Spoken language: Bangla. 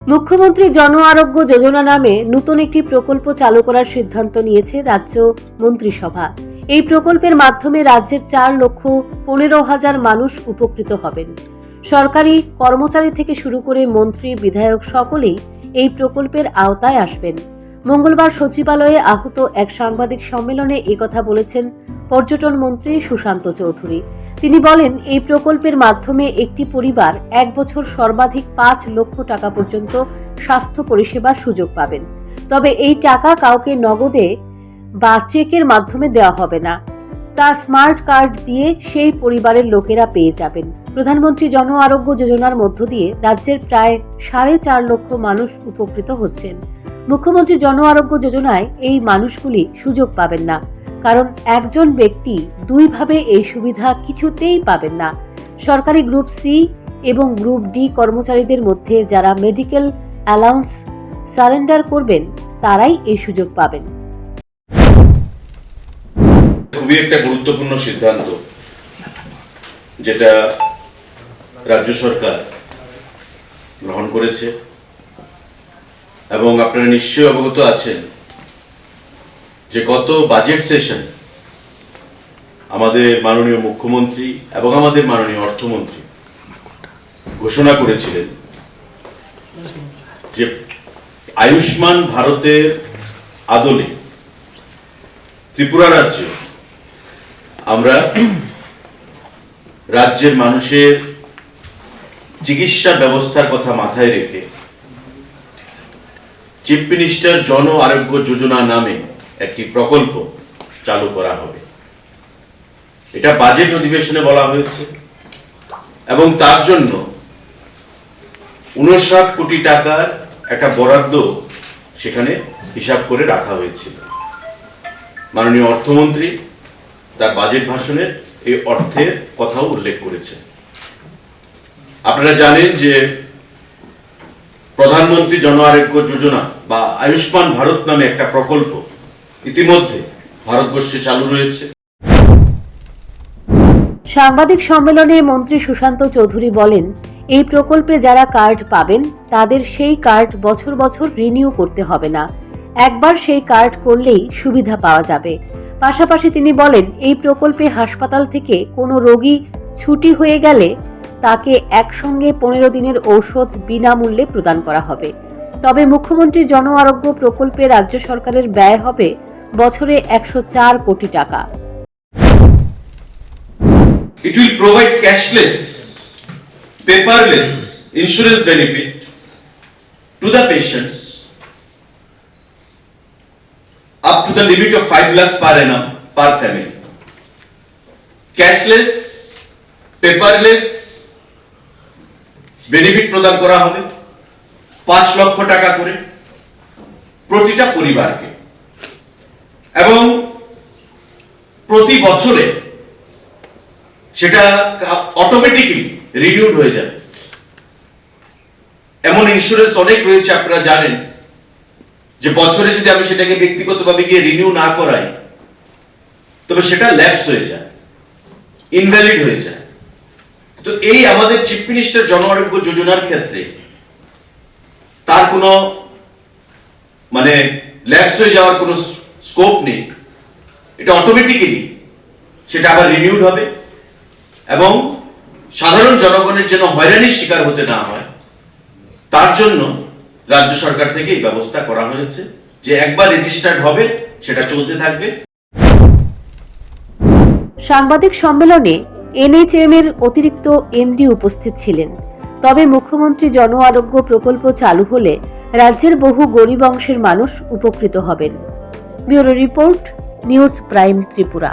মুখ্যমন্ত্রী জন আরোগ্য যোজনা নামে নতুন একটি প্রকল্প চালু করার সিদ্ধান্ত নিয়েছে রাজ্য মন্ত্রিসভা। এই প্রকল্পের মাধ্যমে রাজ্যের 4,15,000 মানুষ উপকৃত হবেন। সরকারি কর্মচারী থেকে শুরু করে মন্ত্রী, বিধায়ক সকলেই এই প্রকল্পের আওতায় আসবেন। মঙ্গলবার সচিবালয়ে আহুত এক সাংবাদিক সম্মেলনে একথা বলেছেন পর্যটন মন্ত্রী সুশান্ত চৌধুরী। তিনি বলেন, এই প্রকল্পের মাধ্যমে একটি পরিবার 1 বছর সর্বাধিক 5 লক্ষ টাকা পর্যন্ত স্বাস্থ্য পরিষেবার সুযোগ পাবেন। তবে এই টাকা কাউকে নগদে বা চেকের মাধ্যমে দেওয়া হবে না, তা স্মার্ট কার্ড দিয়ে সেই পরিবারের লোকেরা পেয়ে যাবেন। প্রধানমন্ত্রী জন আরোগ্য যোজনার মধ্য দিয়ে রাজ্যের প্রায় 4.5 লক্ষ মানুষ উপকৃত হচ্ছেন। মুখ্যমন্ত্রী জন আরোগ্য যোজনায় এই মানুষগুলি সুযোগ পাবেন না, কারণ একজন ব্যক্তি দুইভাবে এই সুবিধা কিছুতেই পাবেন না। সরকারি গ্রুপ সি এবং গ্রুপ ডি কর্মচারীদের মধ্যে যারা মেডিকেল অ্যালাউন্স সারেন্ডার করবেন তারাই এই সুযোগ পাবেন। খুবই একটা গুরুত্বপূর্ণ সিদ্ধান্ত যেটা রাজ্য সরকার গ্রহণ করেছে এবং আপনারা নিশ্চয়ই অবগত আছেন যে গত বাজেট সেশন আমাদের মাননীয় মুখ্যমন্ত্রী এবং আমাদের মাননীয় অর্থমন্ত্রী ঘোষণা করেছিলেন যে আয়ুষ্মান ভারতের আদলে ত্রিপুরা রাজ্যে আমরা রাজ্যের মানুষের চিকিৎসা ব্যবস্থার কথা মাথায় রেখে চিফ মিনিস্টার জন আরোগ্য যোজনা নামে একটি প্রকল্প চালু করা হবে। এটা বাজেট অধিবেশনে বলা হয়েছে এবং তার জন্য 59 কোটি টাকার একটা বরাদ্দ সেখানে হিসাব করে রাখা হয়েছিল। মাননীয় অর্থমন্ত্রী তার বাজেট ভাষণে এই অর্থের কথাও উল্লেখ করেছে। আপনারা জানেন যে প্রধানমন্ত্রী জন আরোগ্য যোজনা বা আয়ুষ্মান ভারত নামে একটা প্রকল্প ইতিমধ্যে ভারতবর্ষে চালু রয়েছে। সাংবাদিক সম্মেলনে মন্ত্রী সুশান্ত চৌধুরী বলেন, এই প্রকল্পে যারা কার্ড পাবেন তাদের সেই কার্ড বছর বছর রিনিউ করতে হবে না, একবার সেই কার্ড করলেই সুবিধা পাওয়া যাবে। পাশাপাশি তিনি বলেন, এই প্রকল্পে হাসপাতাল থেকে কোনো রোগী ছুটি হয়ে গেলে তাকে একসঙ্গে 15 দিনের ঔষধ বিনামূল্যে প্রদান করা হবে। তবে মুখ্যমন্ত্রী জন আরোগ্য প্রকল্পে রাজ্য সরকারের ব্যয় হবে বছরে 104 কোটি টাকা। It will provide cashless, paperless insurance benefit to the patients up to the limit of 5 lakhs per annum per family. Cashless, paperless benefit প্রদান করা হবে 5 লক্ষ টাকা করে প্রতিটা পরিবারকে এবং প্রতি বছরে সেটা অটোমেটিক্যালি রিনিউড হয়ে যাবে। এমন ইন্স্যুরেন্স অনেক রয়েছে, আপনারা জানেন যে বছরে যদি আমি সেটাকে ব্যক্তিগতভাবে গিয়ে রিনিউ না করাই তবে সেটা ল্যাপস হয়ে যায়, ইনভ্যালিড হয়ে যায়। তো এই আমাদের চিফ মিনিস্টার জন আরোগ্য যোজনার ক্ষেত্রে তার কোনো ল্যাপস হয়ে যাওয়ার কোনো স্কোপ নেই। এটা অটোমেটিক্যালি সেটা আবার রিনিউড হবে এবং সাধারণ জনগণের যেন হয়রানির শিকার হতে না হয় তার জন্য রাজ্য সরকার থেকে এই ব্যবস্থা করা হয়েছে যে একবার রেজিস্টার্ড হবে সেটা চলতে থাকবে। সাংবাদিক সম্মেলনে এনএইচএম এর অতিরিক্ত এমডি উপস্থিত ছিলেন। তবে মুখ্যমন্ত্রী জন আরোগ্য প্রকল্প চালু হলে রাজ্যের বহু গরিব অংশের মানুষ উপকৃত হবেন। Bureau report, news prime Tripura.